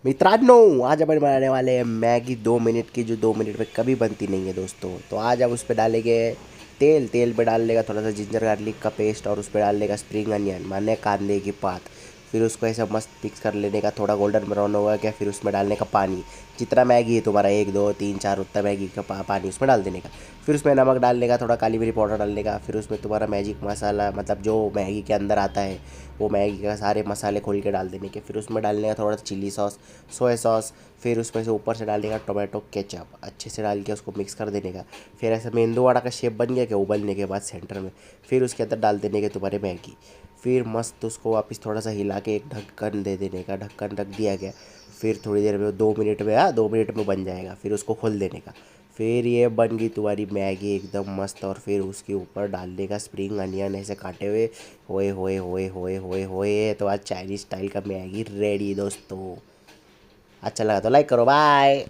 मित्रांनो, आज अपन बनाने वाले हैं मैगी 2 मिनट की, जो 2 मिनट में कभी बनती नहीं है दोस्तों। तो आज आप उस पर डालेंगे तेल पे डाल लेगा थोड़ा सा जिंजर गार्लिक का पेस्ट, और उस पर डाल लेगा स्प्रिंग अनियन माने कांदे की पात। फिर उसको ऐसा मस्त मिक्स कर लेने का, थोड़ा गोल्डन ब्राउन होगा क्या, फिर उसमें डालने का पानी। जितना मैगी है तुम्हारा, 1 2 3 4, उतना मैगी का पानी उसमें डाल देने का। फिर उसमें नमक डालने का, थोड़ा काली मिर्च पाउडर डालने का। फिर उसमें तुम्हारा मैजिक मसाला, मतलब जो मैगी के अंदर आता है, वो मैगी का सारे मसाले खोल के डाल देने के। फिर उसमें डालने का थोड़ा सा चिली सॉस, सोया सॉस। फिर उसमें से ऊपर से डालने का टोमेटो केचप, अच्छे से डाल के उसको मिक्स कर देने का। फिर ऐसे मेंदू वड़ा का शेप बन गया क्या, उबलने के बाद सेंटर में। फिर उसके अंदर डाल देने के तुम्हारे मैगी। फिर मस्त उसको वापस थोड़ा सा हिला के एक ढक्कन दे देने का, ढक्कन रख दिया गया। फिर थोड़ी देर में 2 मिनट में, 2 मिनट में बन जाएगा। फिर उसको खोल देने का। फिर ये बन गई तुम्हारी मैगी एकदम मस्त। और फिर उसके ऊपर डालने का स्प्रिंग अनियन ऐसे काटे हुए। होए होए होए होए होए होए, तो आज चाइनीज स्टाइल का मैगी रेडी दोस्तों। अच्छा लगा तो लाइक करो, बाय।